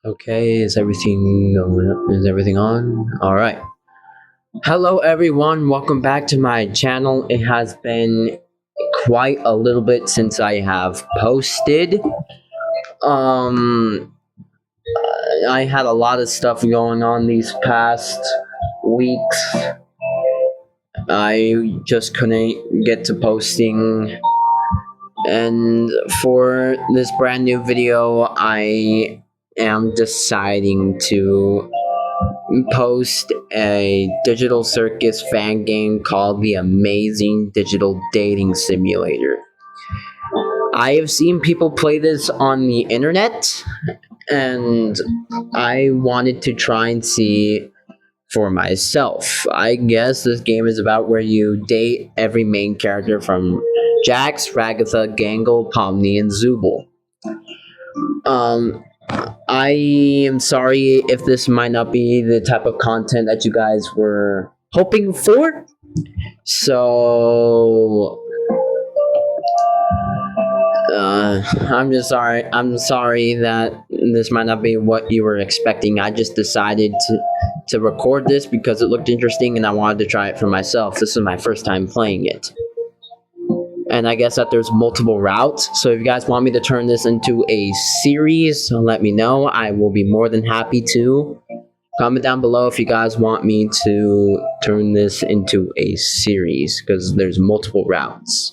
Okay, is everything going up? Is everything on? All right. Hello, everyone. Welcome back to my channel. It has been quite a little bit since I have posted. Um, I had a lot of stuff going on these past weeks. I just couldn't get to posting. And for this brand new video, I am deciding to post a Digital Circus fan game called the Amazing Digital Dating Simulator. I have seen people play this on the internet, and I wanted to try and see for myself. I guess this game is about where you date every main character from Jax, Ragatha, Gangle, Pomni, and Zooble. I am sorry if this might not be the type of content that you guys were hoping for. So, I'm just sorry. I'm sorry that this might not be what you were expecting. I just decided to record this because it looked interesting and I wanted to try it for myself. This is my first time playing it. And I guess that there's multiple routes. So if you guys want me to turn this into a series, let me know. I will be more than happy to. Comment down below if you guys want me to turn this into a series, because there's multiple routes.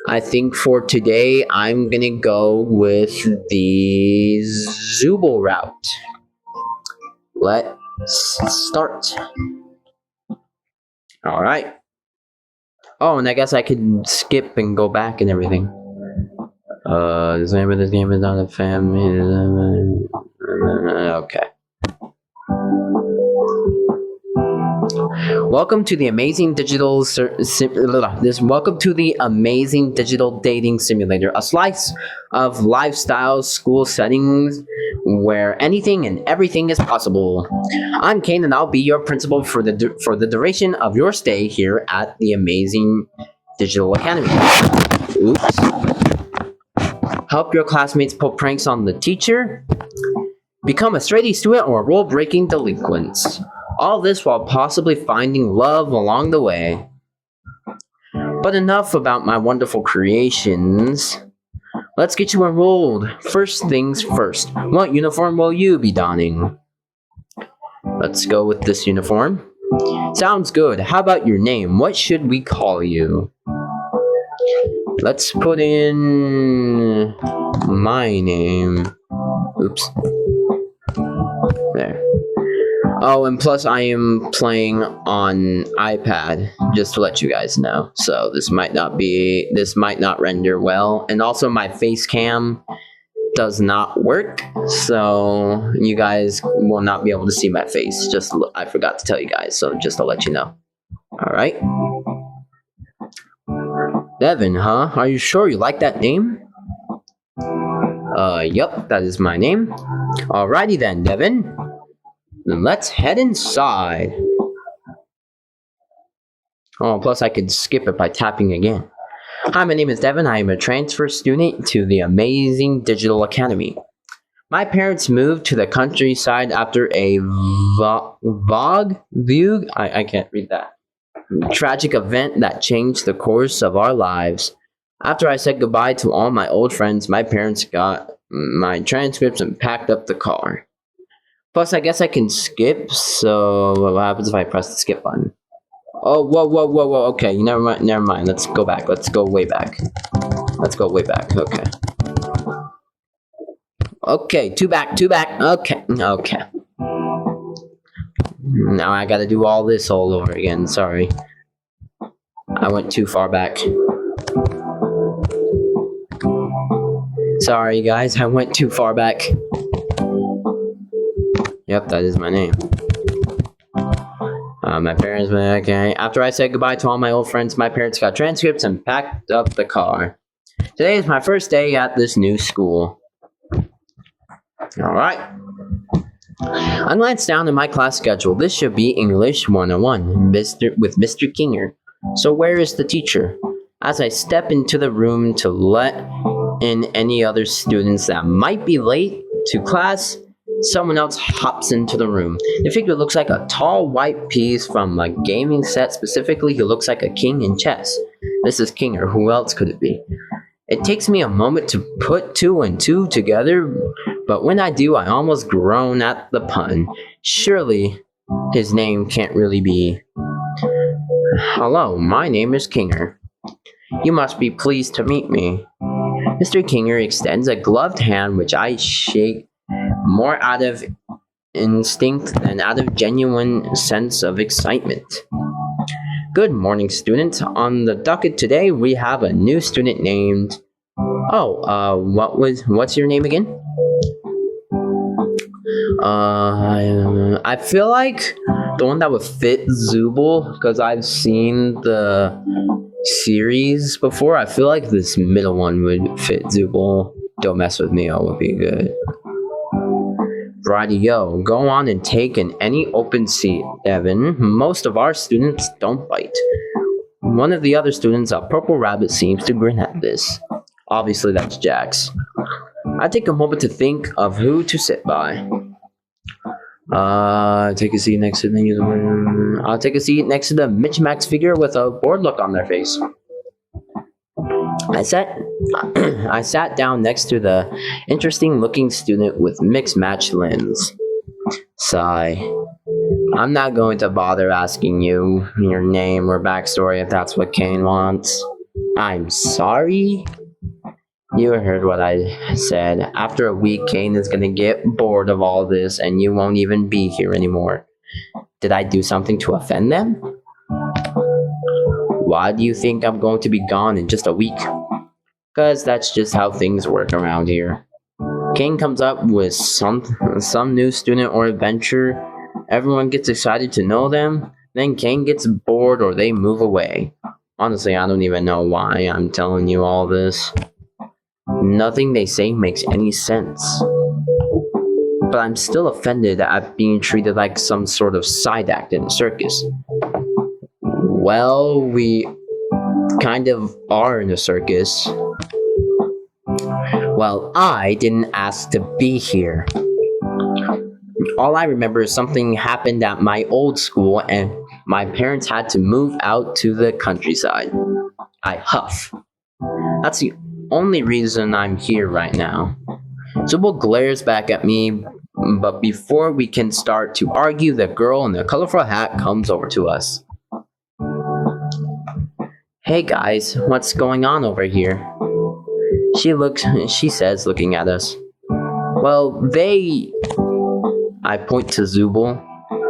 I think for today, I'm going to go with the zooble route. Let's start. Alright. Oh, and I guess I could skip and go back and everything. The name of this game is not a family. Okay. Welcome to the Amazing Digital Welcome to the Amazing Digital Dating Simulator, a slice of lifestyle school settings where anything and everything is possible. I'm Kane, and I'll be your principal for the duration of your stay here at the Amazing Digital Academy. Oops. Help your classmates pull pranks on the teacher. Become a straight-A student or a rule-breaking delinquent. All this while possibly finding love along the way. But enough about my wonderful creations. Let's get you enrolled. First things first. What uniform will you be donning? Let's go with this uniform. Sounds good. How about your name? What should we call you? Let's put in my name. Oops. There. Oh, and plus I am playing on iPad, just to let you guys know. So this might not render well. And also my face cam does not work, so you guys will not be able to see my face. I forgot to tell you guys, so just to let you know. Alright. Devin, huh? Are you sure you like that name? Yup, that is my name. Alrighty then, Devin. Then let's head inside. Oh, plus I could skip it by tapping again. Hi, my name is Devin. I am a transfer student to the Amazing Digital Academy. My parents moved to the countryside after a I can't read that. Tragic event that changed the course of our lives. After I said goodbye to all my old friends, my parents got my transcripts and packed up the car. Plus, I guess I can skip, so what happens if I press the skip button? Oh, whoa, okay, never mind, let's go back, let's go way back. Okay. Okay, two back, okay. Now I gotta do all this all over again, sorry. I went too far back. Sorry guys, I went too far back. Yep, that is my name. My parents went, okay. After I said goodbye to all my old friends, my parents got transcripts and packed up the car. Today is my first day at this new school. Alright. I glanced down at my class schedule. This should be English 101 with Mr. Kinger. So where is the teacher? As I step into the room to let in any other students that might be late to class, Someone else hops into the room. The figure looks like a tall white piece from a gaming set. Specifically, he looks like a king in chess. This is Kinger. Who else could it be? It takes me a moment to put two and two together, but when I do, I almost groan at the pun. Surely, his name can't really be... Hello, my name is Kinger. You must be pleased to meet me. Mr. Kinger extends a gloved hand, which I shake more out of instinct than out of genuine sense of excitement. Good morning, students. On the docket today, we have a new student named... what's your name again? I feel like the one that would fit Zooble, because I've seen the series before. I feel like this middle one would fit Zooble. Don't mess with me, it would be good. Righty-yo, go on and take in any open seat, Evan. Most of our students don't bite. One of the other students, a purple rabbit, seems to grin at this. Obviously, that's Jax. I take a moment to think of who to sit by. Take a seat next to the... I'll take a seat next to the Mitch Max figure with a bored look on their face. I sat down next to the interesting-looking student with mixed-match lens. Sigh. I'm not going to bother asking you your name or backstory if that's what Kane wants. I'm sorry? You heard what I said. After a week, Kane is gonna get bored of all this and you won't even be here anymore. Did I do something to offend them? Why do you think I'm going to be gone in just a week? Because that's just how things work around here. Kane comes up with some new student or adventure. Everyone gets excited to know them. Then Kane gets bored or they move away. Honestly, I don't even know why I'm telling you all this. Nothing they say makes any sense. But I'm still offended at being treated like some sort of side act in a circus. Well, we kind of are in a circus. Well, I didn't ask to be here. All I remember is something happened at my old school and my parents had to move out to the countryside. I huff. That's the only reason I'm here right now. Zooble glares back at me, but before we can start to argue, the girl in the colorful hat comes over to us. Hey guys, what's going on over here? She says, looking at us. Well, I point to Zooble.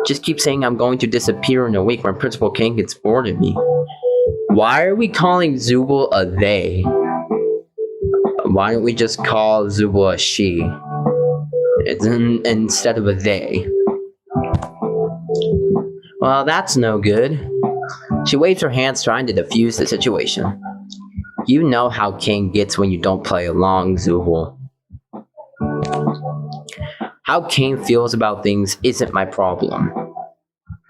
Just keep saying I'm going to disappear in a week when Principal Kane gets bored of me. Why are we calling Zooble a they? Why don't we just call Zooble a she? Instead of a they. Well, that's no good. She waves her hands trying to defuse the situation. You know how Kane gets when you don't play along, Zooble. How Kane feels about things isn't my problem.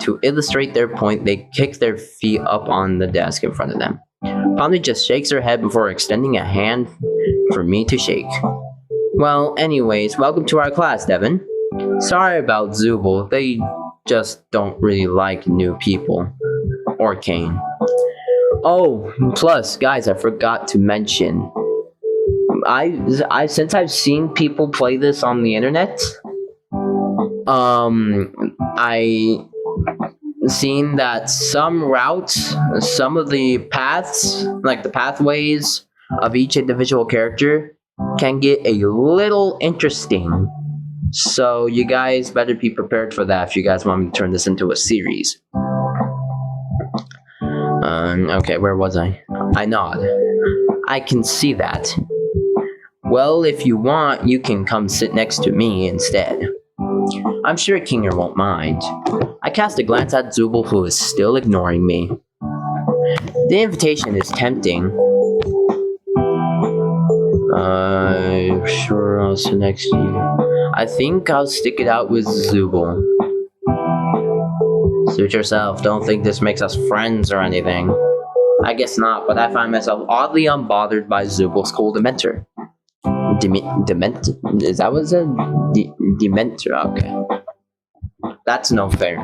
To illustrate their point, they kick their feet up on the desk in front of them. Pomni just shakes her head before extending a hand for me to shake. Well, anyways, welcome to our class, Devin. Sorry about Zooble, they just don't really like new people. Or Kane. Oh, plus, guys, I forgot to mention. Since I've seen people play this on the internet, I seen that some routes, some of the paths, like the pathways of each individual character, can get a little interesting. So you guys better be prepared for that if you guys want me to turn this into a series. Okay, where was I? I nod. I can see that. Well, if you want, you can come sit next to me instead. I'm sure Kinger won't mind. I cast a glance at Zooble, who is still ignoring me. The invitation is tempting. Sure, I'll sit next to you. I think I'll stick it out with Zooble. Suit yourself, don't think this makes us friends or anything. I guess not, but I find myself oddly unbothered by Zooble's cold demeanor. Dement? Is that what it said? Dementor. Okay, that's no fair.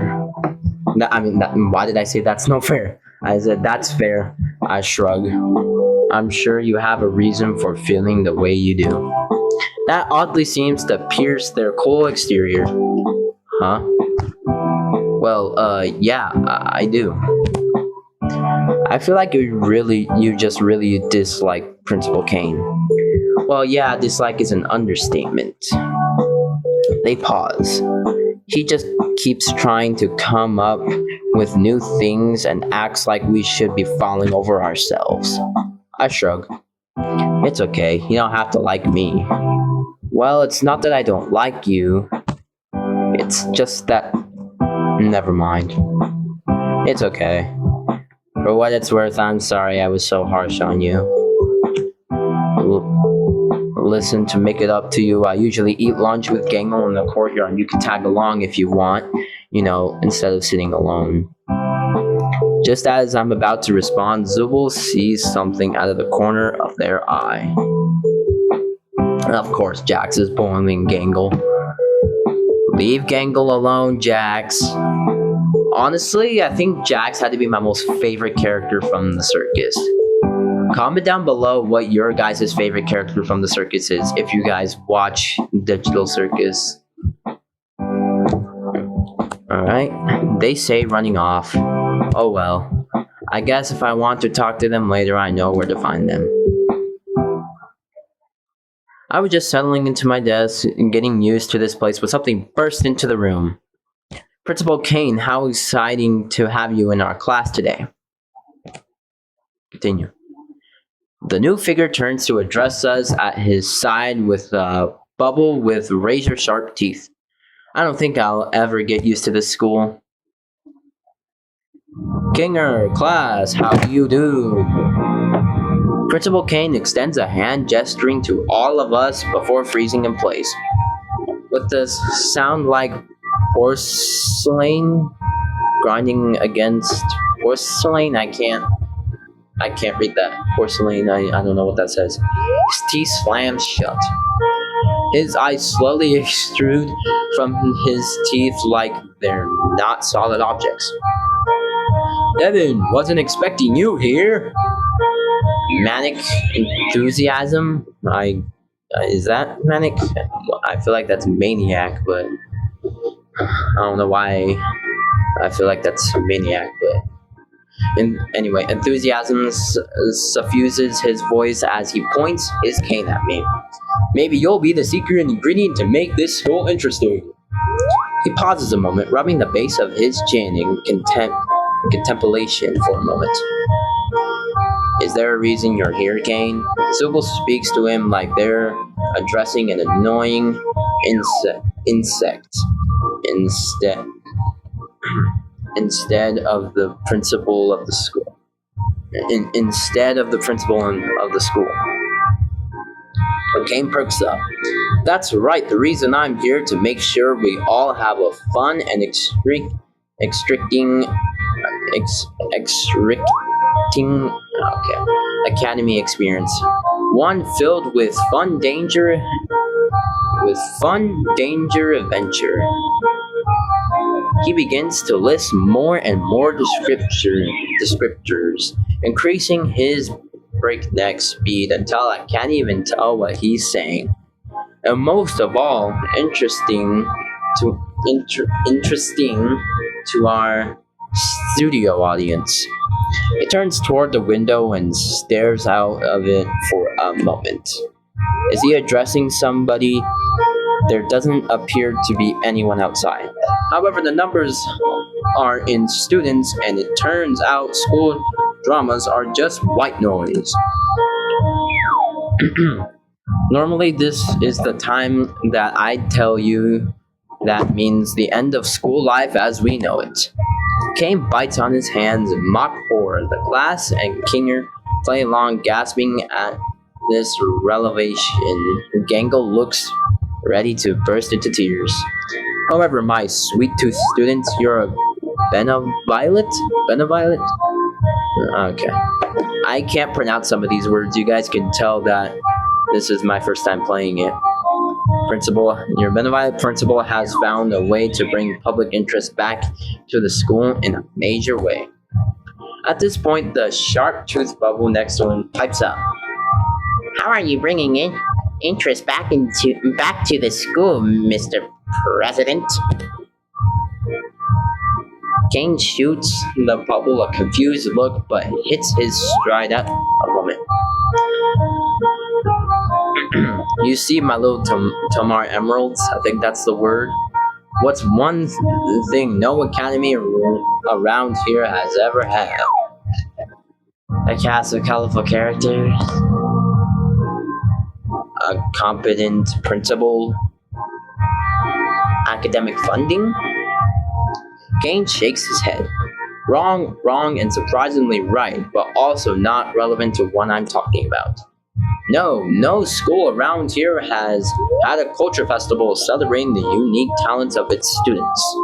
Why did I say that's no fair? I said that's fair. I shrug. I'm sure you have a reason for feeling the way you do. That oddly seems to pierce their cool exterior. Huh? Well, yeah, I do. I feel like you just really dislike Principal Kane. Well, yeah, dislike is an understatement. They pause. He just keeps trying to come up with new things and acts like we should be falling over ourselves. I shrug. It's okay, you don't have to like me. Well, it's not that I don't like you. It's just that... Never mind. It's okay. For what it's worth, I'm sorry I was so harsh on you. Listen, to make it up to you, I usually eat lunch with Gangle in the courtyard. You can tag along if you want, instead of sitting alone. Just as I'm about to respond, Zooble sees something out of the corner of their eye. Of course, Jax is bullying Gangle. Leave Gangle alone, Jax. Honestly, I think Jax had to be my most favorite character from the circus. Comment down below what your guys' favorite character from the circus is if you guys watch Digital Circus. Alright, they say running off. Oh well. I guess if I want to talk to them later, I know where to find them. I was just settling into my desk and getting used to this place when something burst into the room. Principal Kane, how exciting to have you in our class today. Continue. The new figure turns to address us at his side with a bubble with razor-sharp teeth. I don't think I'll ever get used to this school. Kinger, class, how do you do? Principal Kane extends a hand, gesturing to all of us before freezing in place. With the sound like porcelain grinding against porcelain, I can't read that. Porcelain, I don't know what that says. His teeth slam shut. His eyes slowly extrude from his teeth like they're not solid objects. Evan, wasn't expecting you here. Manic enthusiasm? Is that manic? I feel like that's maniac, but I don't know why I feel like that's maniac, but anyway, enthusiasm suffuses his voice as he points his cane at me. Maybe you'll be the secret ingredient to make this school interesting. He pauses a moment, rubbing the base of his chin in contemplation for a moment. Is there a reason you're here, Kane? Zooble speaks to him like they're addressing an annoying insect. Instead of the principal of the school. Instead of the principal of the school. Kane perks up. That's right, the reason I'm here to make sure we all have a fun and academy experience. One filled with fun, danger, adventure. He begins to list more and more descriptors, increasing his breakneck speed until I can't even tell what he's saying. And most of all, interesting to our studio audience. He turns toward the window and stares out of it for a moment. Is he addressing somebody? There doesn't appear to be anyone outside. However, the numbers are in students, and it turns out school dramas are just white noise. Normally, this is the time that I tell you that means the end of school life as we know it. Kane bites on his hands in mock horror. The class and Kinger play along, gasping at this revelation. Gangle looks ready to burst into tears. However, my sweet-tooth students, you're a benevolent? Okay. I can't pronounce some of these words. You guys can tell that This is my first time playing it. Your benevolent principal has found a way to bring public interest back to the school in a major way. At this point, the sharp-toothed bubble next to him pipes up. How are you bringing in interest back to the school, Mr. President? Kane shoots the bubble a confused look, but hits his stride at a moment. You see, my little Tomar Emeralds, I think that's the word. What's one thing no academy around here has ever had? A cast of colorful characters, a competent principal, academic funding? Kane shakes his head. Wrong, and surprisingly right, but also not relevant to what I'm talking about. No school around here has had a culture festival celebrating the unique talents of its students.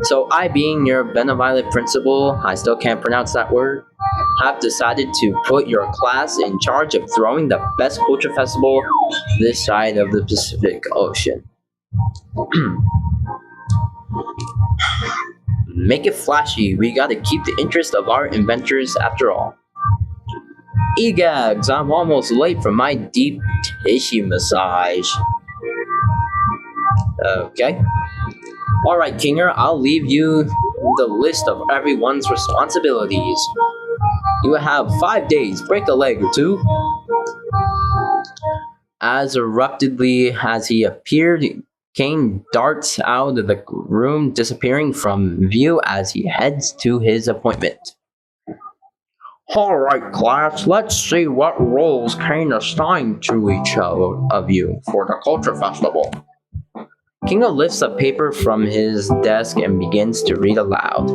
So I, being your benevolent principal, I still can't pronounce that word, have decided to put your class in charge of throwing the best culture festival this side of the Pacific Ocean. Make it flashy. We gotta keep the interest of our inventors after all. Egags, I'm almost late for my deep tissue massage. Okay. Alright, Kinger, I'll leave you the list of everyone's responsibilities. You have 5 days, break a leg or two. As abruptly as he appeared, Kane darts out of the room, disappearing from view as he heads to his appointment. Alright, class, let's see what roles Kane assigned to each of you for the Culture Festival. Kingo lifts a paper from his desk and begins to read aloud.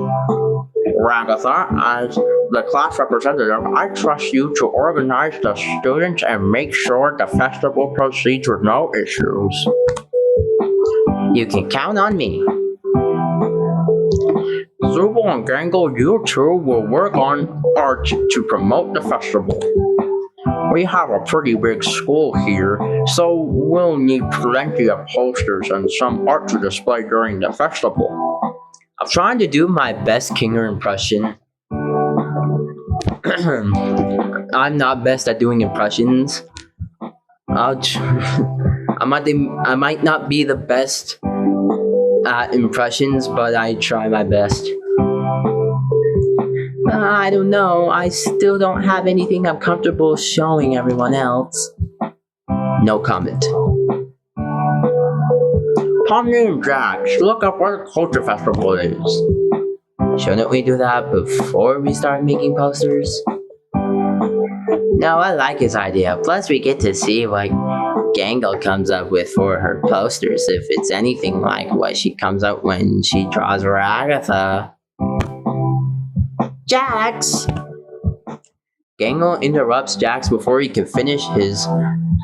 Ragatha, as the class representative, I trust you to organize the students and make sure the festival proceeds with no issues. You can count on me. Zooble and Gangle, you two will work on art to promote the festival. We have a pretty big school here, so we'll need plenty of posters and some art to display during the festival. I'm trying to do my best Kinger impression. I'm not best at doing impressions. I might not be the best at impressions, but I try my best. I don't know. I still don't have anything I'm comfortable showing everyone else. No comment. Pomni and Jax, look up what a culture festival is. Shouldn't we do that before we start making posters? No, I like his idea. Plus, we get to see what Gangle comes up with for her posters, if it's anything like what she comes up when she draws her Agatha. Jax! Gangle interrupts Jax before he can finish his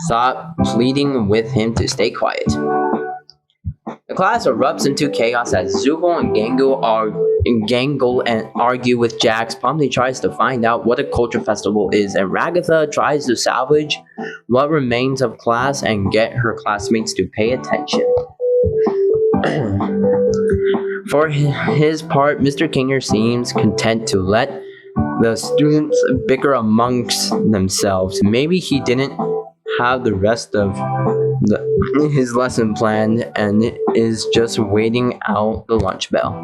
thought, pleading with him to stay quiet. The class erupts into chaos as Zooble and Gangle argue with Jax. Pomni tries to find out what a culture festival is, and Ragatha tries to salvage what remains of class and get her classmates to pay attention. For his part, Mr. Kinger seems content to let the students bicker amongst themselves. Maybe he didn't have the rest of his lesson planned and is just waiting out the lunch bell.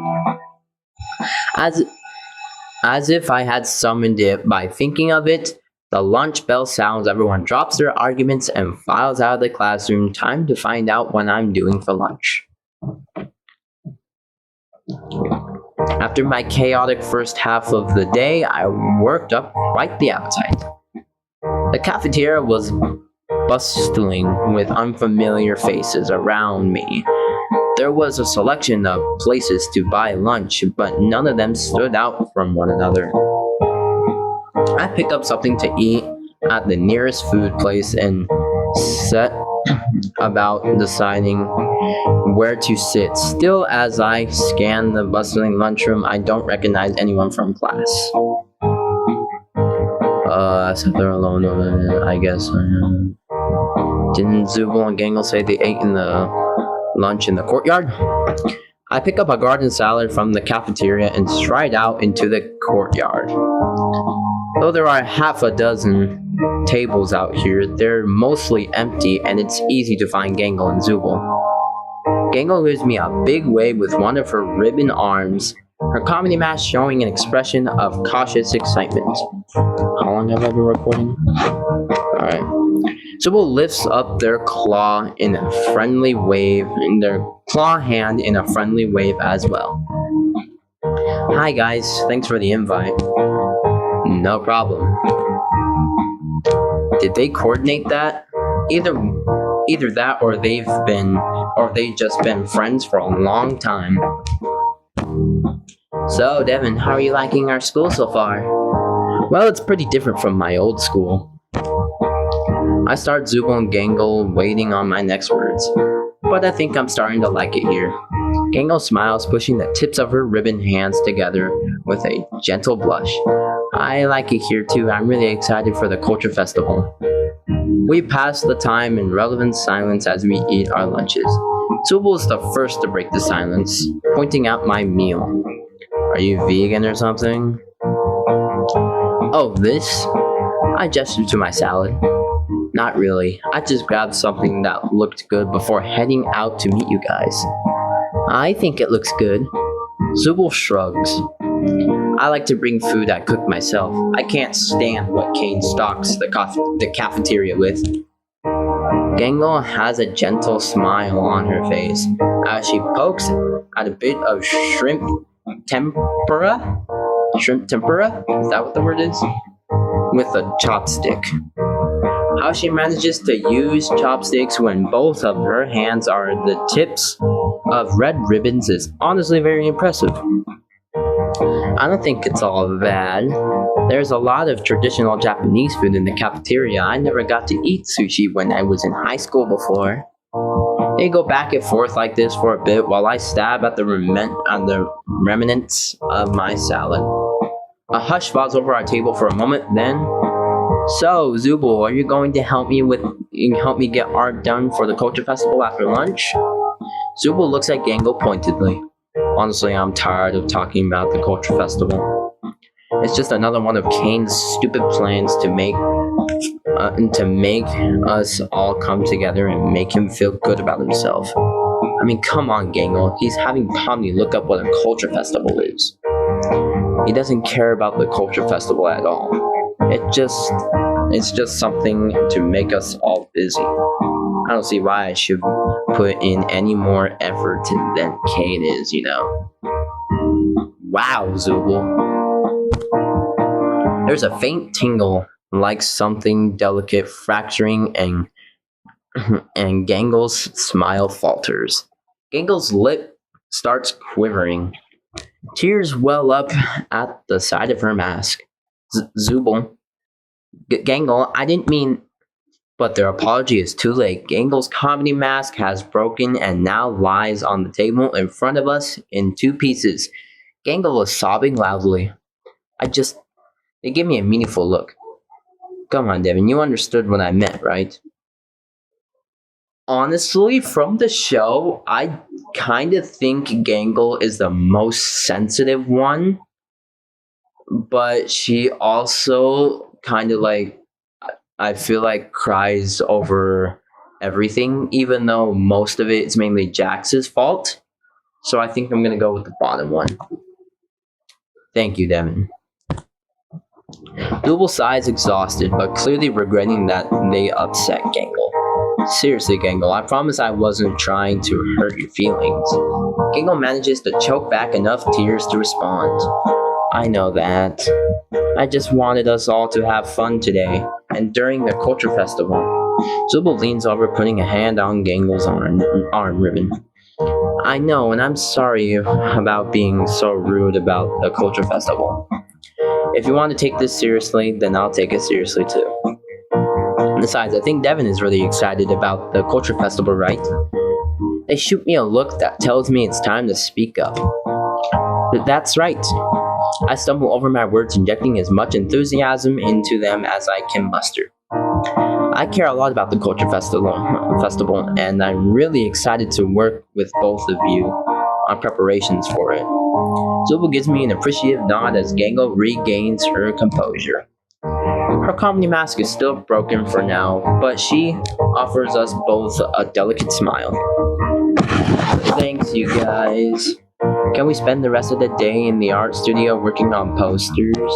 As if I had summoned it by thinking of it, the lunch bell sounds, everyone drops their arguments and files out of the classroom. Time to find out what I'm doing for lunch. After my chaotic first half of the day, I worked up quite the appetite. The cafeteria was bustling with unfamiliar faces around me. There was a selection of places to buy lunch, but none of them stood out from one another. I picked up something to eat at the nearest food place and set about deciding where to sit. Still, as I scan the bustling lunchroom, I don't recognize anyone from class. I sat there alone, I guess. Didn't Zooble and Gangle say they ate in the lunch in the courtyard? I pick up a garden salad from the cafeteria and stride out into the courtyard. Though there are half a dozen tables out here, they're mostly empty and it's easy to find Gangle and Zooble. Gangle gives me a big wave with one of her ribbon arms, her comedy mask showing an expression of cautious excitement. How long have I been recording? Alright. Zooble lifts up their claw in a friendly wave, in their claw hand in a friendly wave as well. Hi guys, thanks for the invite. No problem. Did they coordinate that? Either that or they've just been friends for a long time. So, Devin, how are you liking our school so far? Well, it's pretty different from my old school. I start Zooble and Gangle waiting on my next words, but I think I'm starting to like it here. Gangle smiles, pushing the tips of her ribbon hands together with a gentle blush. I like it here too. I'm really excited for the Culture Festival. We pass the time in relevant silence as we eat our lunches. Zooble is the first to break the silence, pointing out my meal. Are you vegan or something? Oh, this? I gestured to my salad. Not really. I just grabbed something that looked good before heading out to meet you guys. I think it looks good. Zooble shrugs. I like to bring food I cook myself. I can't stand what Kane stocks the cafeteria with. Gangle has a gentle smile on her face as she pokes at a bit of shrimp tempura? Shrimp tempura? Is that what the word is? With a chopstick. How she manages to use chopsticks when both of her hands are the tips of red ribbons is honestly very impressive. I don't think it's all bad. There's a lot of traditional Japanese food in the cafeteria. I never got to eat sushi when I was in high school before. They go back and forth like this for a bit while I stab at the remnants of my salad. A hush falls over our table for a moment, then... So, Zooble, are you going to help me get art done for the Culture Festival after lunch? Zooble looks at Gangle pointedly. Honestly, I'm tired of talking about the Culture Festival. It's just another one of Kane's stupid plans to make us all come together and make him feel good about himself. I mean, come on, Gangle. He's having Pomni look up what a Culture Festival is. He doesn't care about the Culture Festival at all. It's just something to make us all busy. I don't see why I should put in any more effort than Kane is, you know. Wow, Zooble. There's a faint tingle, like something delicate fracturing, and Gangle's smile falters. Gangle's lip starts quivering. Tears well up at the side of her mask. Zooble. Gangle, I didn't mean... But their apology is too late. Gangle's comedy mask has broken and now lies on the table in front of us in two pieces. Gangle is sobbing loudly. They give me a meaningful look. Come on, Devin, you understood what I meant, right? Honestly, from the show, I kind of think Gangle is the most sensitive one. But she also kind of I feel like cries over everything, even though most of it is mainly Jax's fault. So I think I'm going to go with the bottom one. Thank you, Devin. Zooble sighs exhausted, but clearly regretting that they upset Gangle. Seriously, Gangle, I promise I wasn't trying to hurt your feelings. Gangle manages to choke back enough tears to respond. I know that. I just wanted us all to have fun today, and during the Culture Festival. Zooble leans over, putting a hand on Gangle's arm ribbon. I know, and I'm sorry about being so rude about the Culture Festival. If you want to take this seriously, then I'll take it seriously too. Besides, I think Devin is really excited about the Culture Festival, right? They shoot me a look that tells me it's time to speak up. That's right. I stumble over my words, injecting as much enthusiasm into them as I can muster. I care a lot about the festival, and I'm really excited to work with both of you on preparations for it. Zooble gives me an appreciative nod as Gango regains her composure. Her comedy mask is still broken for now, but she offers us both a delicate smile. Thanks, you guys. Can we spend the rest of the day in the art studio working on posters?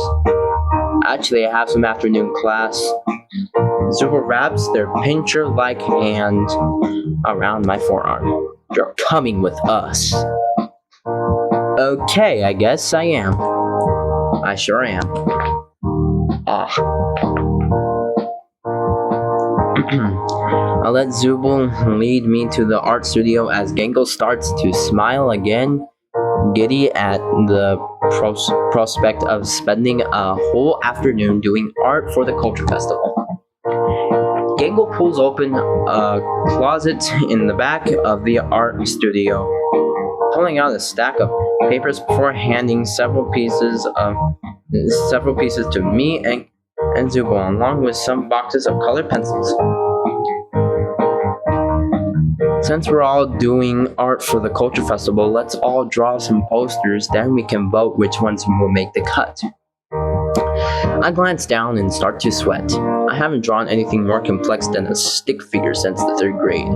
Actually, I have some afternoon class. Zooble wraps their pincher-like hand around my forearm. You're coming with us. Okay, I guess I am. I sure am. I'll let Zooble lead me to the art studio as Gangle starts to smile again, giddy at the prospect of spending a whole afternoon doing art for the Culture Festival. Gangle pulls open a closet in the back of the art studio, pulling out a stack of papers before handing several pieces to me and Zooble, along with some boxes of colored pencils. Since we're all doing art for the Culture Festival, let's all draw some posters, then we can vote which ones will make the cut. I glance down and start to sweat. I haven't drawn anything more complex than a stick figure since the 3rd grade.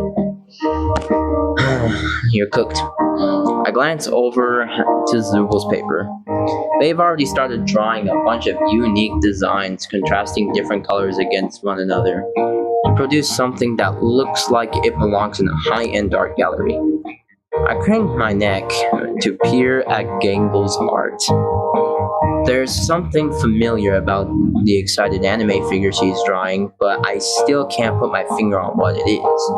You're cooked. I glance over to Zooble's paper. They've already started drawing a bunch of unique designs, contrasting different colors against one another, to produce something that looks like it belongs in a high-end art gallery. I craned my neck to peer at Gangle's art. There's something familiar about the excited anime figure she's drawing, but I still can't put my finger on what it is.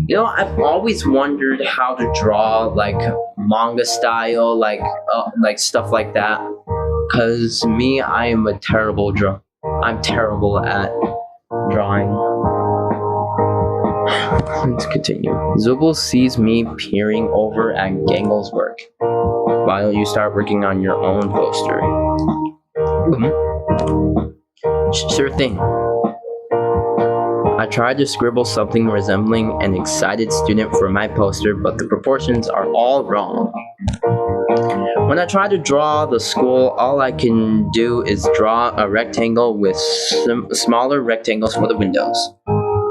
You know, I've always wondered how to draw like manga style, like stuff like that. Cause me, I am a terrible I'm terrible at drawing. Let's continue. Zooble sees me peering over at Gangle's work. Why don't you start working on your own poster? Sure thing. I tried to scribble something resembling an excited student for my poster, but the proportions are all wrong. When I try to draw the school, all I can do is draw a rectangle with smaller rectangles for the windows.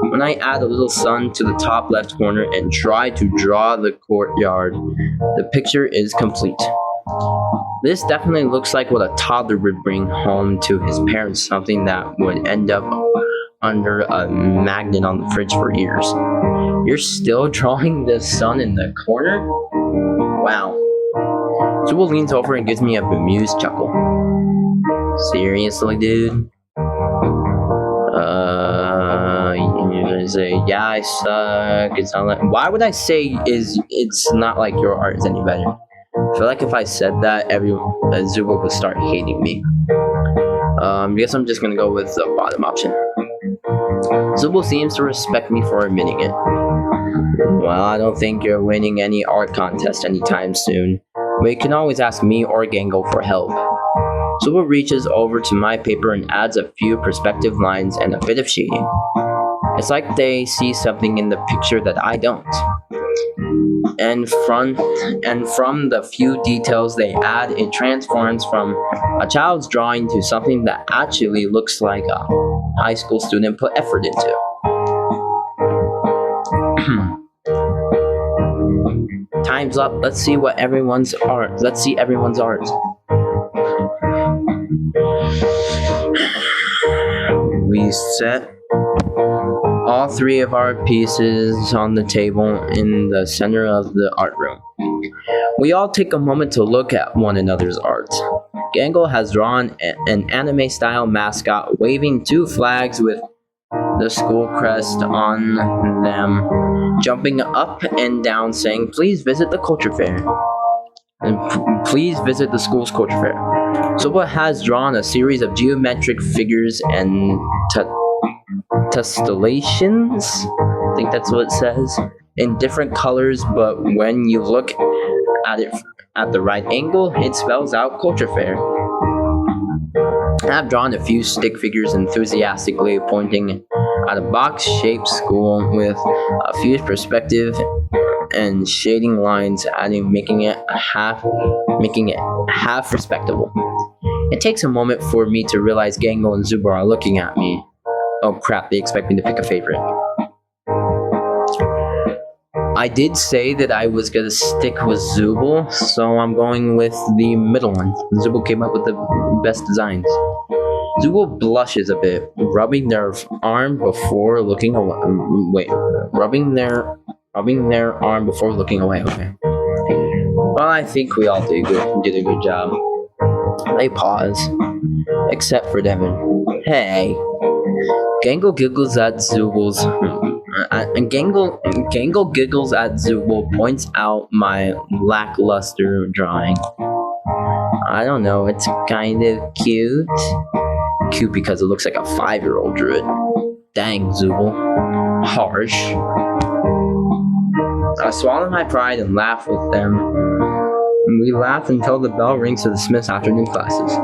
When I add a little sun to the top left corner and try to draw the courtyard, the picture is complete. This definitely looks like what a toddler would bring home to his parents, something that would end up under a magnet on the fridge for years. You're still drawing the sun in the corner? Wow. Zooble leans over and gives me a bemused chuckle. Seriously, dude? You say, yeah, I suck. It's not like. Why would I say it's not like your art is any better? I feel like if I said that, Zooble would start hating me. I guess I'm just gonna go with the bottom option. Zooble seems to respect me for admitting it. Well, I don't think you're winning any art contest anytime soon, but you can always ask me or Gango for help. Zooble reaches over to my paper and adds a few perspective lines and a bit of shading. It's like they see something in the picture that I don't. And from the few details they add, it transforms from a child's drawing to something that actually looks like a high school student put effort into. Time's up. Let's see everyone's art. We set all 3 of our pieces on the table in the center of the art room. We all take a moment to look at one another's art. Gangle has drawn an anime-style mascot waving 2 flags with the school crest on them, jumping up and down saying, "Please visit the culture fair." And please visit the school's culture fair. Zooble has drawn a series of geometric figures and constellations, I think that's what it says, in different colors, but when you look at it at the right angle, it spells out culture fair. I've drawn a few stick figures enthusiastically pointing at a box-shaped school with a fused perspective and shading lines adding making it half respectable. It takes a moment for me to realize Gangle and Zubo are looking at me. Oh crap, they expect me to pick a favorite. I did say that I was gonna stick with Zooble, so I'm going with the middle one. Zooble came up with the best designs. Zooble blushes a bit, rubbing their arm before looking away. Rubbing their arm before looking away. Okay. Well, I think we all did a good job. They pause, except for Devin. Hey. Gangle giggles at Zooble's. Gangle giggles at Zooble, points out my lackluster drawing. I don't know, it's kind of cute. Cute because it looks like a 5-year-old drew it. Dang, Zooble. Harsh. I swallow my pride and laugh with them. We laugh until the bell rings to dismiss afternoon classes.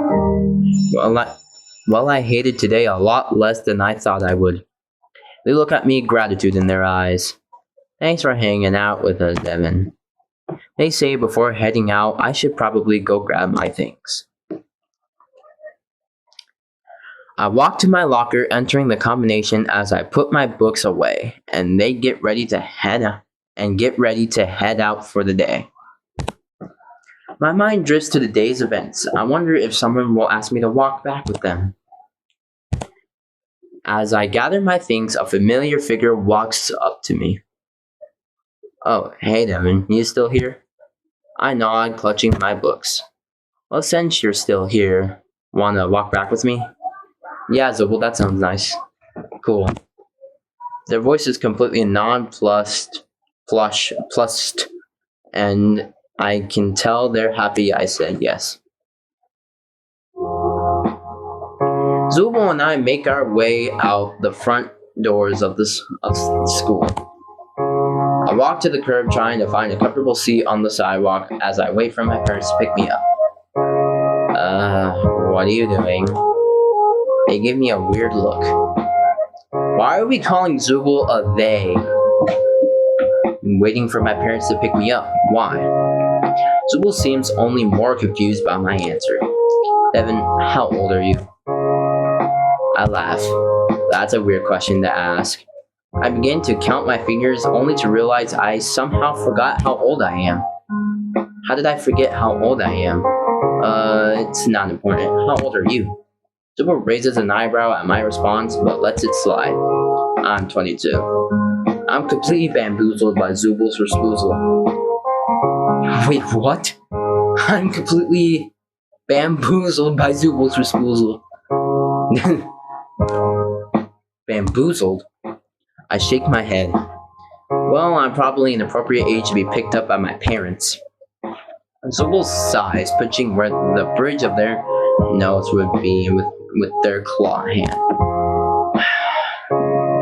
Well, I hated today a lot less than I thought I would. They look at me, gratitude in their eyes. Thanks for hanging out with us, Devin. They say before heading out, I should probably go grab my things. I walk to my locker, entering the combination as I put my books away, and they get ready to head out for the day. My mind drifts to the day's events. I wonder if someone will ask me to walk back with them. As I gather my things, a familiar figure walks up to me. Oh, hey Devin, you still here? I nod, clutching my books. Well, since you're still here, wanna walk back with me? Yeah, Zooble, that sounds nice. Cool. Their voice is completely nonplussed, and I can tell they're happy I said yes. Zooble and I make our way out the front doors of the school. I walk to the curb trying to find a comfortable seat on the sidewalk as I wait for my parents to pick me up. What are you doing? They give me a weird look. Why are we calling Zooble a they? I'm waiting for my parents to pick me up. Why? Zooble seems only more confused by my answer. Devin, how old are you? I laugh. That's a weird question to ask. I begin to count my fingers only to realize I somehow forgot how old I am. How did I forget how old I am? It's not important. How old are you? Zooble raises an eyebrow at my response, but lets it slide. I'm 22. I'm completely bamboozled by Zooble's respousal. Wait, what? I'm completely bamboozled by Zooble's respousal. Bamboozled? I shake my head. Well, I'm probably an appropriate age to be picked up by my parents. Zooble sighs, pinching where the bridge of their nose would be with their claw hand.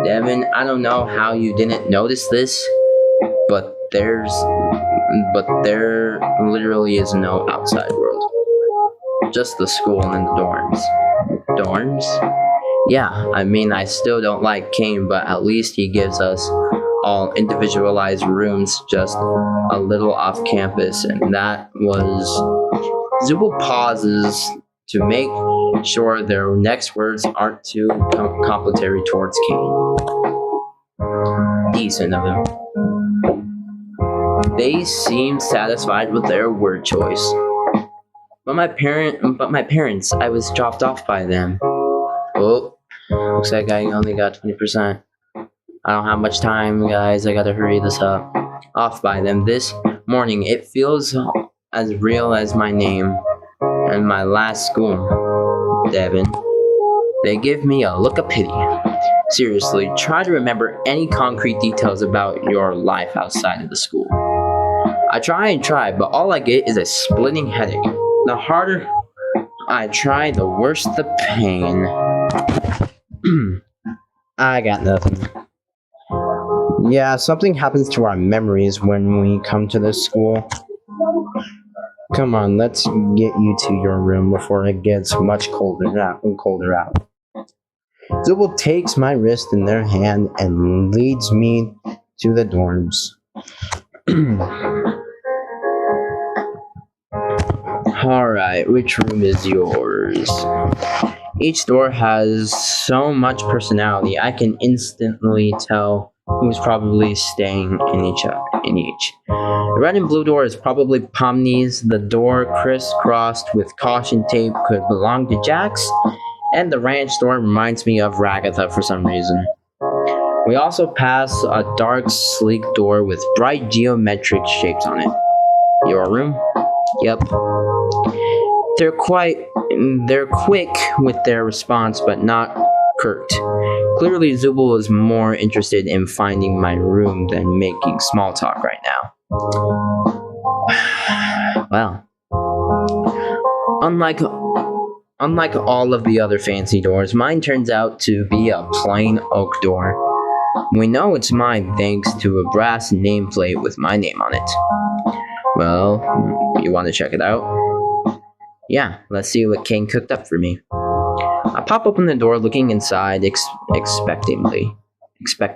Devin, I don't know how you didn't notice this, but there literally is no outside world. Just the school and the dorms. Dorms? Yeah, I mean, I still don't like Kane, but at least he gives us all individualized rooms just a little off campus, and that was... Zooble pauses to make sure their next words aren't too complimentary towards Kane. Decent of him. They seem satisfied with their word choice. But my parents, I was dropped off by them. Oh, looks like I only got 20%. I don't have much time, guys. I gotta hurry this up. Off by them this morning. It feels as real as my name and my last school. Devin. They give me a look of pity. Seriously, try to remember any concrete details about your life outside of the school. I try, but all I get is a splitting headache. The harder I try, the worse the pain. I got nothing. Yeah, something happens to our memories when we come to this school. Come on, let's get you to your room before it gets much colder out. Zooble takes my wrist in their hand and leads me to the dorms. Alright, which room is yours? Each door has so much personality, I can instantly tell who's probably staying in each. The red and blue door is probably Pomni's. The door crisscrossed with caution tape could belong to Jax. And the ranch door reminds me of Ragatha for some reason. We also pass a dark, sleek door with bright geometric shapes on it. Your room? Yep. They're quick with their response, but not curt. Clearly, Zooble is more interested in finding my room than making small talk right now. Well, unlike all of the other fancy doors, mine turns out to be a plain oak door. We know it's mine thanks to a brass nameplate with my name on it. Well, you want to check it out? Yeah, let's see what Kane cooked up for me. I pop open the door, looking inside expectantly. Okay.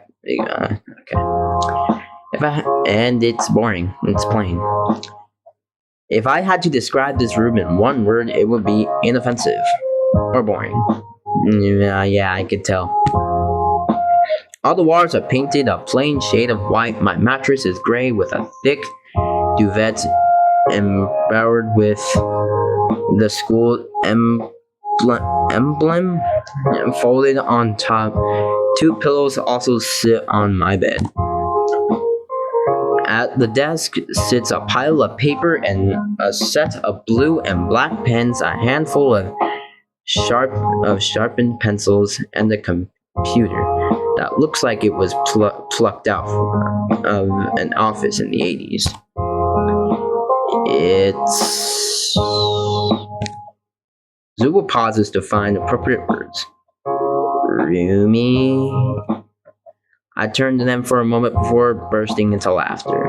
And it's boring. It's plain. If I had to describe this room in one word, it would be inoffensive or boring. Yeah, I could tell. All the walls are painted a plain shade of white. My mattress is gray with a thick duvet embroidered with the school emblem folded on top. Two pillows also sit on my bed. At the desk sits a pile of paper and a set of blue and black pens, a handful of sharpened pencils, and a computer that looks like it was plucked out of an office in the 80s. It's... Zooble pauses to find appropriate words. Roomy. I turned to them for a moment before bursting into laughter.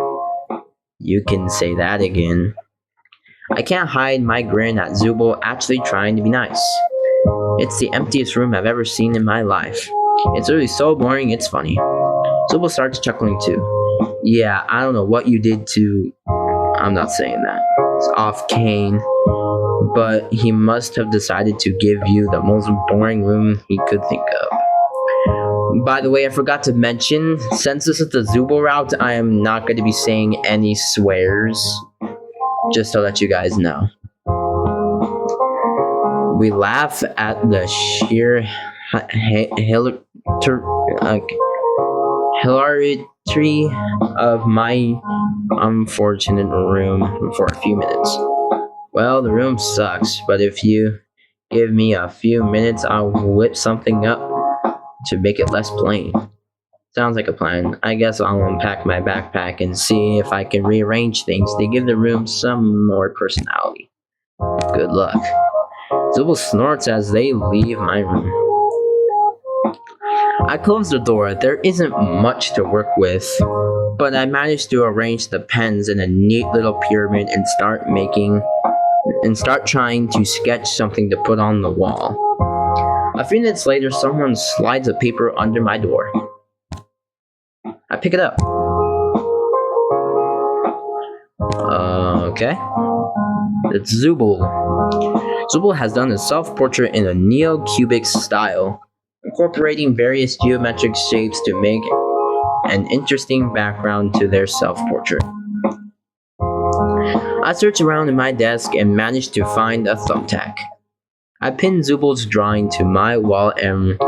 You can say that again. I can't hide my grin at Zooble actually trying to be nice. It's the emptiest room I've ever seen in my life. It's really so boring, it's funny. Zooble starts chuckling too. Yeah, I don't know what you did to... I'm not saying that. It's off Kane. But he must have decided to give you the most boring room he could think of. By the way, I forgot to mention, since this is the Zooble route, I am not going to be saying any swears. Just to let you guys know. We laugh at the sheer hilarity of my unfortunate room for a few minutes. Well, the room sucks, but if you give me a few minutes, I'll whip something up to make it less plain. Sounds like a plan. I guess I'll unpack my backpack and see if I can rearrange things to give the room some more personality. Good luck. Zooble snorts as they leave my room. I close the door. There isn't much to work with, but I managed to arrange the pens in a neat little pyramid and start trying to sketch something to put on the wall. A few minutes later, someone slides a paper under my door. I pick it up. Okay. It's Zooble. Zooble has done a self-portrait in a neo-cubic style, incorporating various geometric shapes to make an interesting background to their self-portrait. I search around in my desk and manage to find a thumbtack. I pin Zooble's drawing to my wall and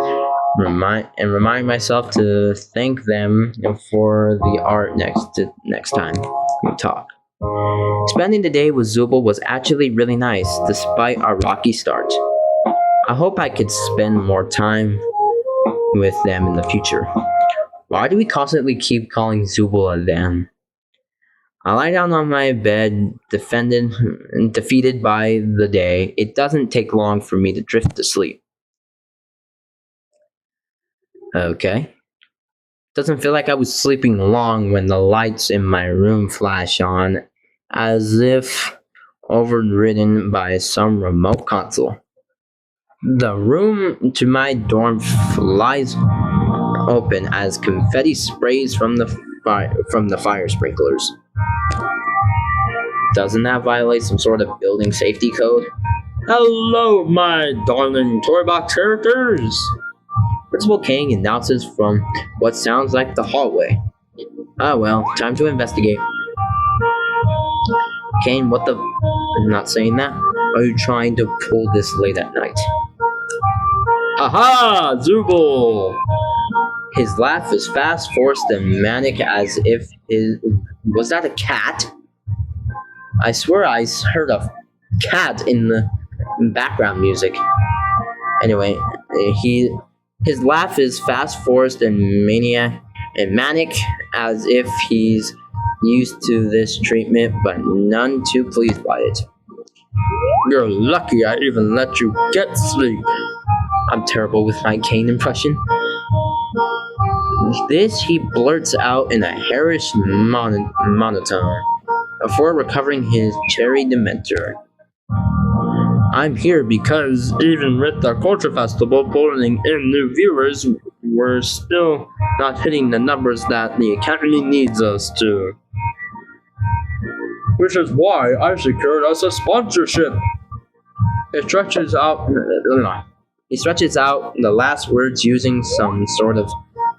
remind myself to thank them for the art next time we talk. Spending the day with Zooble was actually really nice, despite our rocky start. I hope I could spend more time with them in the future. Why do we constantly keep calling Zooble a them? I lie down on my bed, defeated by the day. It doesn't take long for me to drift to sleep. Okay. Doesn't feel like I was sleeping long when the lights in my room flash on, as if overridden by some remote console. The room to my dorm flies open as confetti sprays from the fire sprinklers. Doesn't that violate some sort of building safety code? Hello, my darling toy box characters! Principal Kang announces from what sounds like the hallway. Ah well, time to investigate. Kane, what the... I'm not saying that. Are you trying to pull this late at night? Aha! Zooble! His laugh is fast, forced, and manic as if his... Was that a cat? I swear I heard a cat in the background music. Anyway, his laugh is fast, forced, and manic as if he's used to this treatment, but none too pleased by it. You're lucky I even let you get sleep. I'm terrible with my Kane impression. This he blurts out in a hairish monotone before recovering his cherry dementor. I'm here because even with the Culture Festival pulling in new viewers, we're still not hitting the numbers that the Academy needs us to. Which is why I secured us a sponsorship. He stretches out the last words using some sort of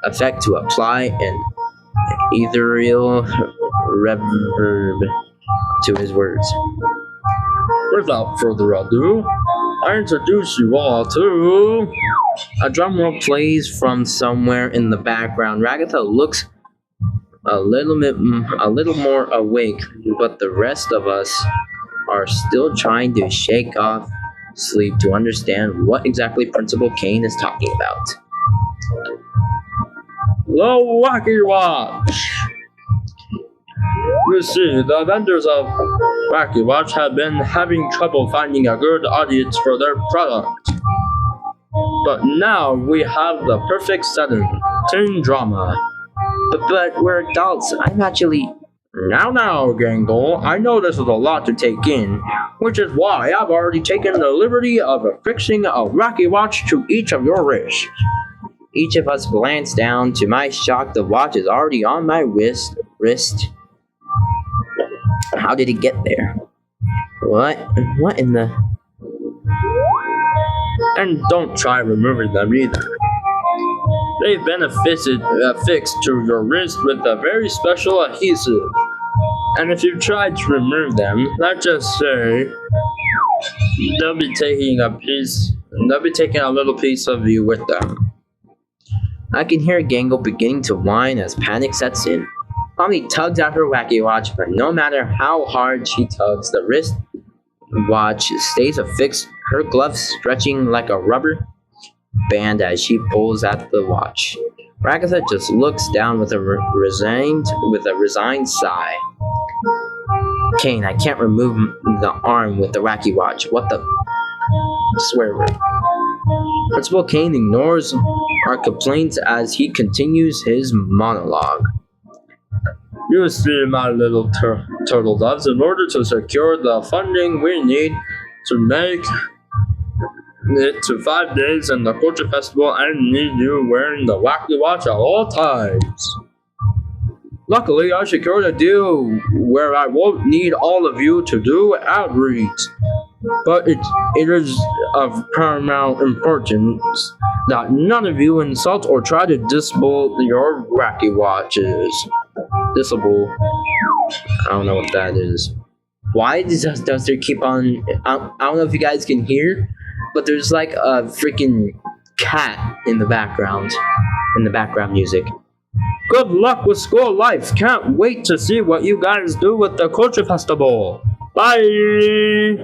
effect to apply an ethereal reverb to his words. Without further ado, I introduce you all to... A drum roll plays from somewhere in the background. Ragatha looks a little more awake, but the rest of us are still trying to shake off sleep to understand what exactly Principal Kane is talking about. The Wacky Watch! You see, the vendors of Wacky Watch have been having trouble finding a good audience for their product. But now we have the perfect setting, teen drama. But we're adults. I'm actually... Now, Gangle, I know this is a lot to take in, which is why I've already taken the liberty of affixing a Wacky Watch to each of your wrists. Each of us glanced down. To my shock, the watch is already on my wrist. How did it get there? What in the... And don't try removing them either. They've been affixed to your wrist with a very special adhesive. And if you try to remove them, let's just say, they'll be taking a little piece of you with them. I can hear Gangle beginning to whine as panic sets in. Mommy tugs at her Wacky Watch, but no matter how hard she tugs, the wrist watch stays affixed, her gloves stretching like a rubber band as she pulls at the watch. Ragatha just looks down with a resigned sigh. Kane, I can't remove the arm with the Wacky Watch. What the... Swear word. Principal Kane ignores our complaints as he continues his monologue. You see, my little turtle doves, in order to secure the funding we need to make it to 5 days in the Culture Festival, I need you wearing the Wacky Watch at all times. Luckily, I secured a deal where I won't need all of you to do outreach. But it is of paramount importance that none of you insult or try to disable your Wacky Watches. Disable. I don't know what that is. Why does there keep on... I don't know if you guys can hear, but there's like a freaking cat in the background music. Good luck with school life. Can't wait to see what you guys do with the Culture Festival. Bye!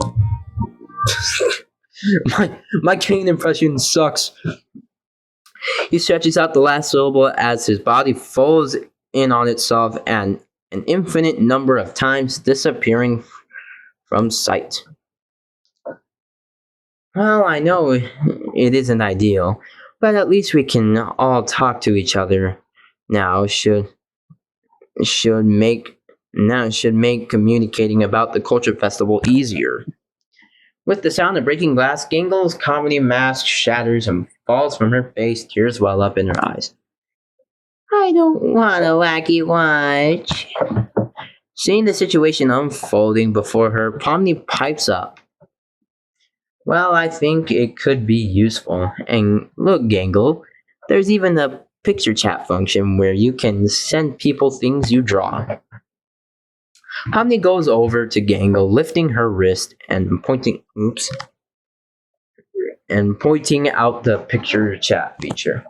my Kane impression sucks. He stretches out the last syllable as his body folds in on itself and an infinite number of times disappearing from sight. Well, I know it isn't ideal, but at least we can all talk to each other now. Should make communicating about the Culture Festival easier. With the sound of breaking glass, Gangle's comedy mask shatters and falls from her face, tears well up in her eyes. I don't want a wacky watch. Seeing the situation unfolding before her, Pomni pipes up. Well, I think it could be useful. And look, Gangle, there's even a picture chat function where you can send people things you draw. Pomni goes over to Gangle, lifting her wrist and pointing out the picture chat feature.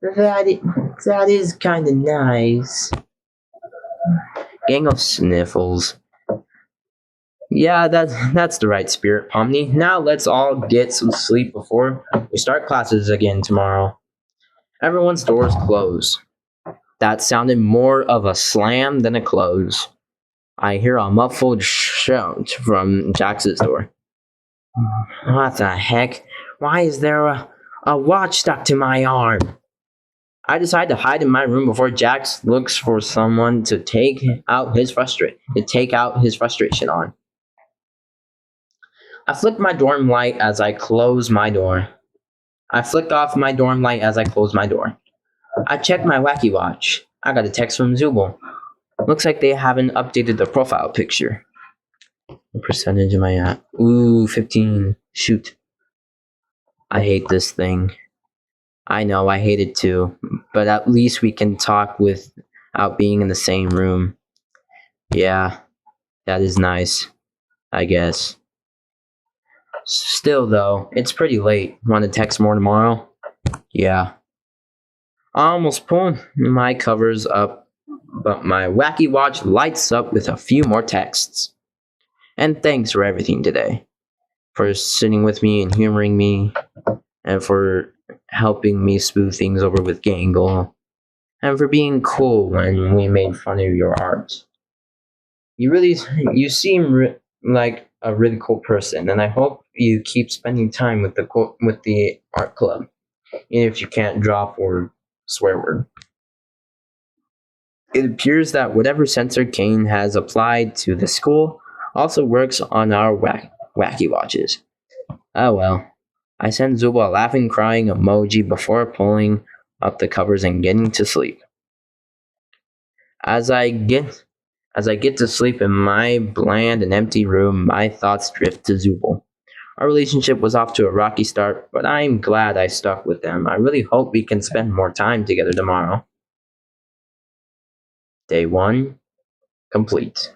That is kind of nice. Gangle sniffles. Yeah, that's the right spirit, Pomni. Now let's all get some sleep before we start classes again tomorrow. Everyone's doors close. That sounded more of a slam than a close. I hear a muffled shout from Jax's door. What the heck? Why is there a watch stuck to my arm? I decide to hide in my room before Jax looks for someone to take out his frustration on. I flick my dorm light as I close my door. I flicked off my dorm light as I closed my door. I check my wacky watch. I got a text from Zooble. Looks like they haven't updated the profile picture. What percentage am I at? Ooh, 15. Shoot. I hate this thing. I know, I hate it too. But at least we can talk without being in the same room. Yeah, that is nice, I guess. Still, though, it's pretty late. Want to text more tomorrow? Yeah. I almost pulled my covers up, but my wacky watch lights up with a few more texts. And thanks for everything today. For sitting with me and humoring me, and for helping me smooth things over with Gangle, and for being cool when we made fun of your art. You seem like a really cool person, and I hope you keep spending time with the art club, even if you can't drop or swear word. It appears that whatever censor Kane has applied to the school also works on our wacky watches. Oh well. I send Zuba a laughing, crying emoji before pulling up the covers and getting to sleep. As I get to sleep in my bland and empty room, my thoughts drift to Zubul. Our relationship was off to a rocky start, but I'm glad I stuck with them. I really hope we can spend more time together tomorrow. Day 1 complete.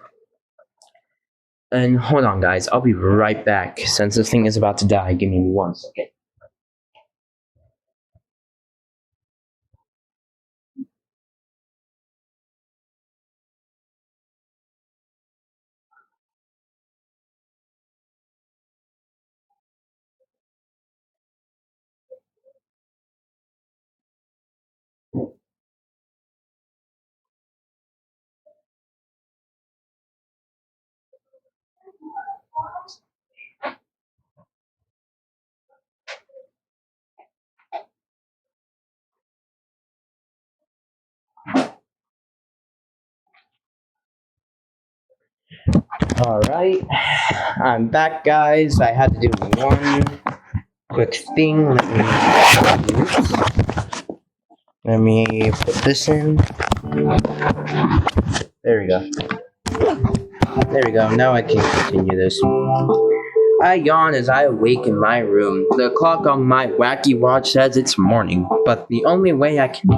And hold on, guys, I'll be right back. Since this thing is about to die, give me 1 second. Alright, I'm back, guys. I had to do one quick thing. Let me put this in. There we go. There we go. Now I can continue this. I yawn as I awake in my room. The clock on my wacky watch says it's morning, but the only way I can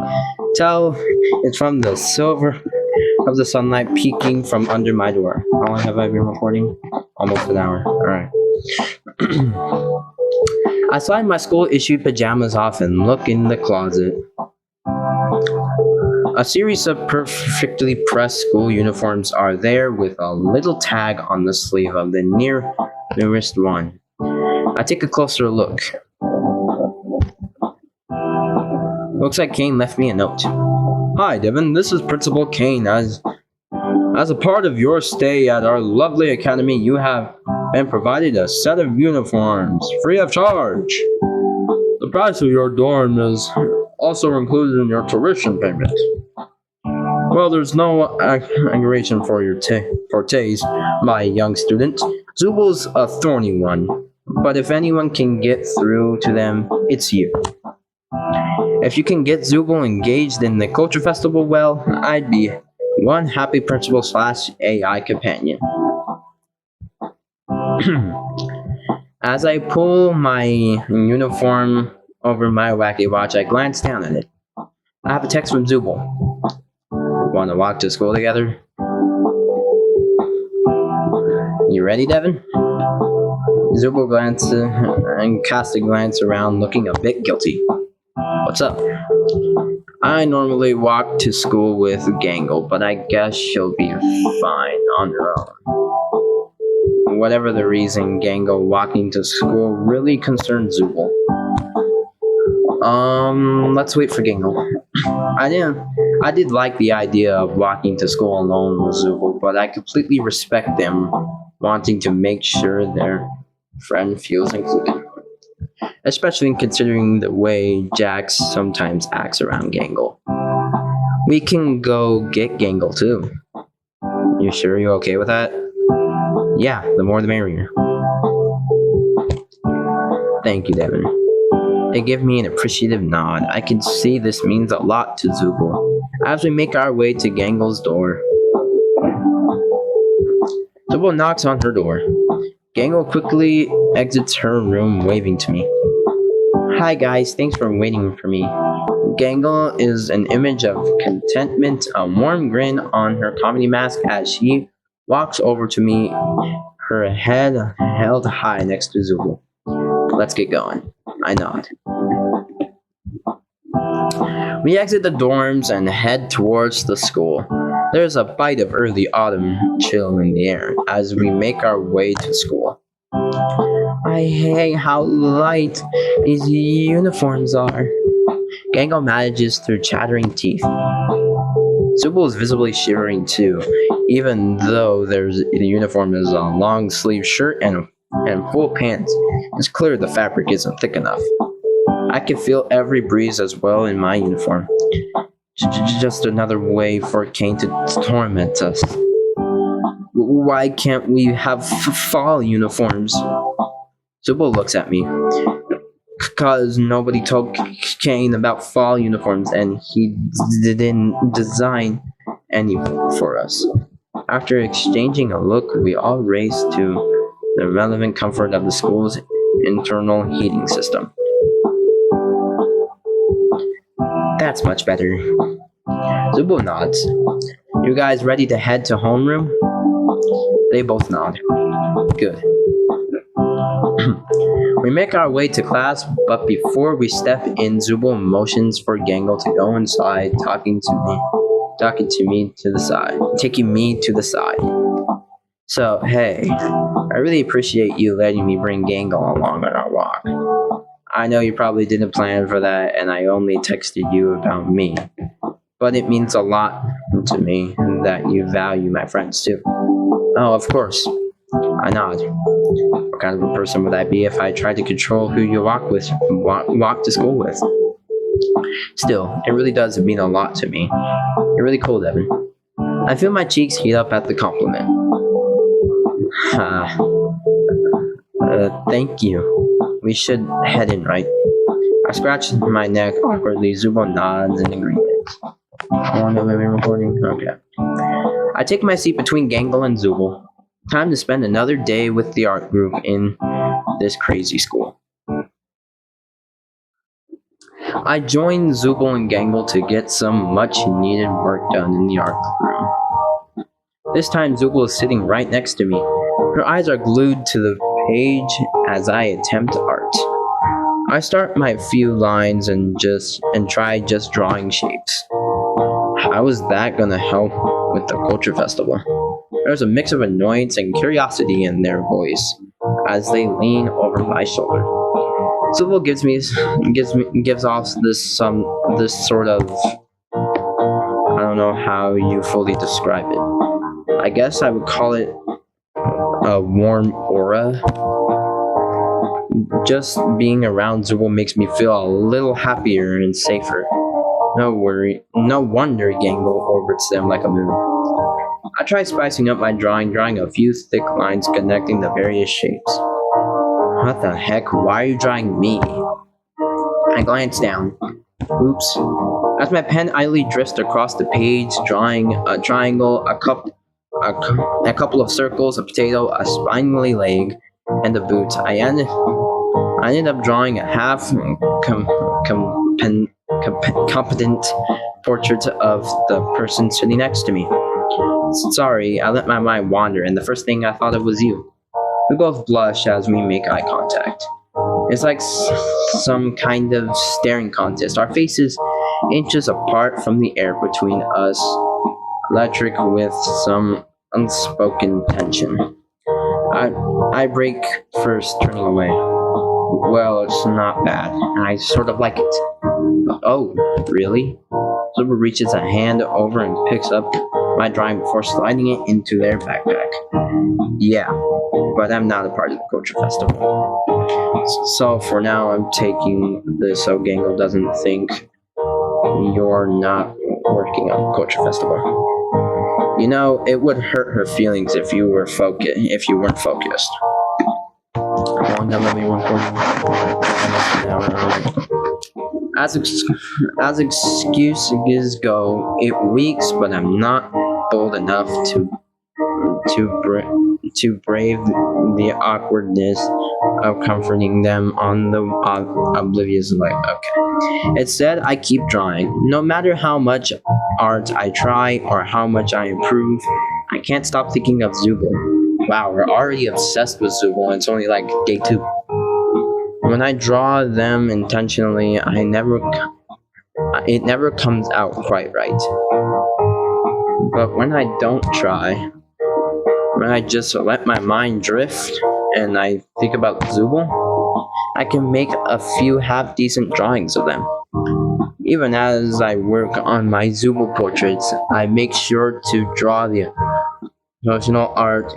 tell is from the silver of the sunlight peeking from under my door. How long have I been recording? Almost an hour. Alright. I slide my school-issued pajamas off and look in the closet. A series of perfectly pressed school uniforms are there with a little tag on the sleeve of the nearest one. I take a closer look. Looks like Kane left me a note. Hi, Devin. This is Principal Kane. As a part of your stay at our lovely academy, you have been provided a set of uniforms, free of charge. The price of your dorm is also included in your tuition payment. Well, there's no aggravation for your taste, my young student. Zubul's a thorny one. But if anyone can get through to them, it's you. If you can get Zooble engaged in the culture festival, well, I'd be one happy principal slash AI companion. As I pull my uniform over my wacky watch, I glance down at it. I have a text from Zooble. Want to walk to school together? You ready, Devin? Zooble glanced and cast a glance around, looking a bit guilty. What's up? I normally walk to school with Gangle, but I guess she'll be fine on her own. Whatever the reason, Gangle walking to school really concerns Zooble. Let's wait for Gangle. I did like the idea of walking to school alone with Zooble, but I completely respect them wanting to make sure their friend feels included. Especially considering the way Jax sometimes acts around Gangle. We can go get Gangle too. You sure you're okay with that? Yeah, the more the merrier. Thank you, Devin. They give me an appreciative nod. I can see this means a lot to Zooble as we make our way to Gangle's door. Zooble knocks on her door. Gangle quickly exits her room, waving to me. Hi guys, thanks for waiting for me. Gangle is an image of contentment, a warm grin on her comedy mask as she walks over to me, her head held high next to Zooble. Let's get going. I nod. We exit the dorms and head towards the school. There's a bite of early autumn chill in the air as we make our way to school. I hate how light these uniforms are. Gangle manages through chattering teeth. Zooble is visibly shivering too, even though the uniform is a long sleeve shirt and full pants. It's clear the fabric isn't thick enough. I can feel every breeze as well in my uniform. Just another way for Kane to torment us. Why can't we have fall uniforms? Zooble looks at me. Because nobody told Kane about fall uniforms and he didn't design any for us. After exchanging a look, we all race to the relevant comfort of the school's internal heating system. That's much better. Zooble nods. You guys ready to head to homeroom? They both nod. Good. We make our way to class, but before we step in, Zooble motions for Gangle to go inside, taking me to the side. So, hey, I really appreciate you letting me bring Gangle along on our walk. I know you probably didn't plan for that, and I only texted you about me. But it means a lot to me that you value my friends too. Oh, of course. I nod. What kind of a person would I be if I tried to control who you walk to school with? Still, it really does mean a lot to me. You're really cool, Devin. I feel my cheeks heat up at the compliment. Thank you. We should head in, right? I scratch my neck awkwardly. Zooble nods in agreement. Recording? Okay. I take my seat between Gangle and Zooble. Time to spend another day with the art group in this crazy school. I join Zooble and Gangle to get some much needed work done in the art room. This time Zooble is sitting right next to me. Her eyes are glued to the page as I attempt art. I start my few lines and try just drawing shapes. How is that gonna help with the culture festival? There's a mix of annoyance and curiosity in their voice as they lean over my shoulder. Zooble gives off this sort of, I don't know how you fully describe it. I guess I would call it a warm aura. Just being around Zooble makes me feel a little happier and safer. No wonder Gangle orbits them like a moon. I try spicing up my drawing a few thick lines connecting the various shapes. What the heck? Why are you drawing me? I glance down. Oops. As my pen idly drifts across the page, drawing a triangle, a couple of circles, a potato, a spindly leg, and a boot, I ended up drawing a half competent portrait of the person sitting next to me. Sorry, I let my mind wander, and the first thing I thought of was you. We both blush as we make eye contact. It's like some kind of staring contest. Our faces inches apart from the air between us, electric with some unspoken tension. I break first, turning away. Well, it's not bad. I sort of like it. Oh, really? Zooble reaches a hand over and picks up my drawing before sliding it into their backpack. Yeah, but I'm not a part of the culture festival. So for now, I'm taking this so Gangle doesn't think you're not working on the culture festival. You know, it would hurt her feelings if you weren't focused. How long that let me record? As excuses go, it weeks, but I'm not bold enough to brave the awkwardness of comforting them on the oblivious light. Okay. Instead, I keep drawing. No matter how much art I try or how much I improve, I can't stop thinking of Zooble. Wow, we're already obsessed with Zooble, and it's only like day 2. When I draw them intentionally, it never comes out quite right. But when I don't try, when I just let my mind drift and I think about Zooble, I can make a few half-decent drawings of them. Even as I work on my Zooble portraits, I make sure to draw the emotional art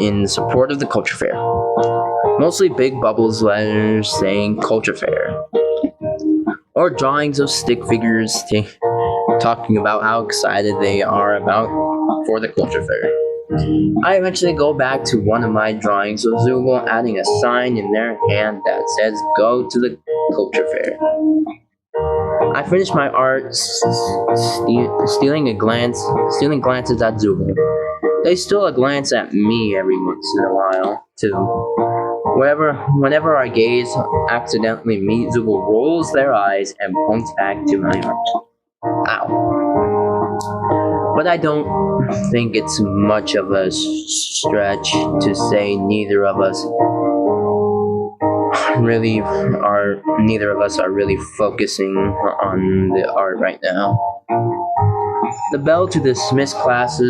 in support of the culture fair. Mostly big bubbles letters saying culture fair. Or drawings of stick figures talking about how excited they are for the culture fair. I eventually go back to one of my drawings of Zooble, adding a sign in their hand that says go to the culture fair. I finish my art stealing glances at Zooble. They steal a glance at me every once in a while, too. Whenever our gaze accidentally meet, Zooble rolls their eyes and points back to my art. Ow. But I don't think it's much of a stretch to say neither of us are really focusing on the art right now. The bell to dismiss class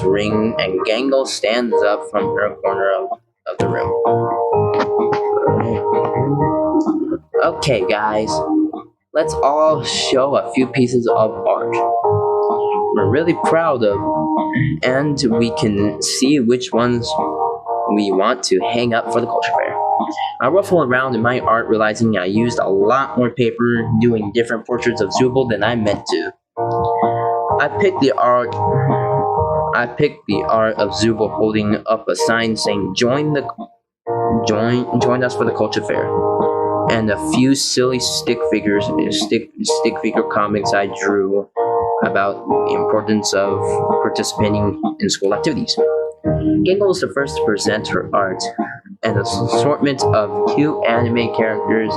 ring, and Gangle stands up from her corner of the room. Okay, guys, let's all show a few pieces of art we're really proud of, and we can see which ones we want to hang up for the culture fair. I ruffle around in my art, realizing I used a lot more paper doing different portraits of Zooble than I meant to. I picked the art of Zooble holding up a sign saying join us for the culture fair, and a few silly stick figure comics I drew about the importance of participating in school activities. Gangle was the first to present her art, and an assortment of cute anime characters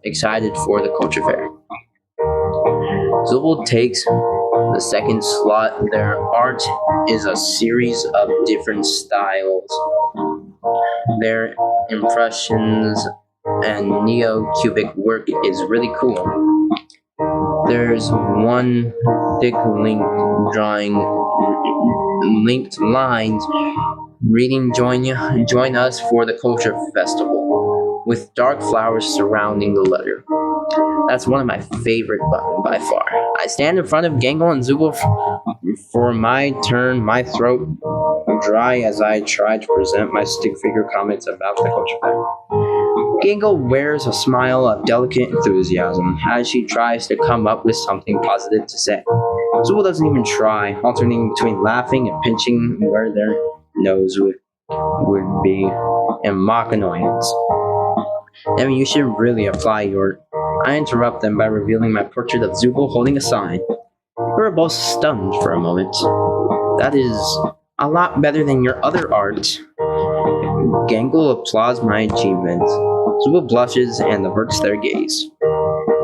excited for the culture fair. Zooble takes the second slot. Their art is a series of different styles. Their impressions and neo-cubic work is really cool. There's one thick linked lines reading join us for the culture festival, with dark flowers surrounding the letter. That's one of my favorite by far. I stand in front of Gangle and Zooble for my turn, my throat dry as I try to present my stick figure comments about the culture fair. Gangle wears a smile of delicate enthusiasm as she tries to come up with something positive to say. Zooble doesn't even try, alternating between laughing and pinching where their nose would be and mock annoyance. I mean, you should really apply your... I interrupt them by revealing my portrait of Zooble holding a sign. We were both stunned for a moment. That is a lot better than your other art. Gangle applauds my achievement. Zooble blushes and averts their gaze.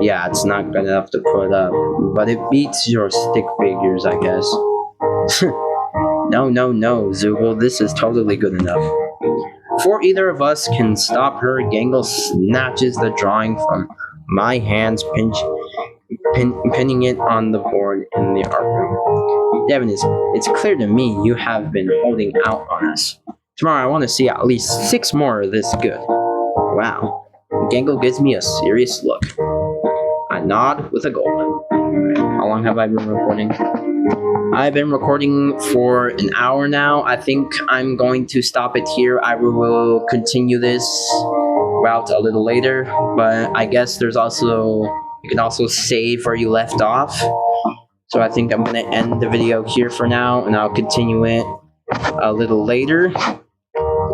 Yeah, it's not good enough to put up, but it beats your stick figures, I guess. No, Zooble, this is totally good enough. Before either of us can stop her, Gangle snatches the drawing from my hands, pinning it on the board in the art room. Devin, it's clear to me you have been holding out on us. Tomorrow I want to see at least 6 more of this good. Wow. Gangle gives me a serious look. I nod with a gulp. How long have I been recording? I've been recording for an hour now. I think I'm going to stop it here. I will continue this route a little later, but I guess there's also, you can also save where you left off. So I think I'm going to end the video here for now, and I'll continue it a little later.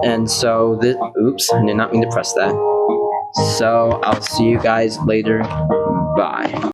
And so this, oops, I did not mean to press that. So I'll see you guys later. Bye.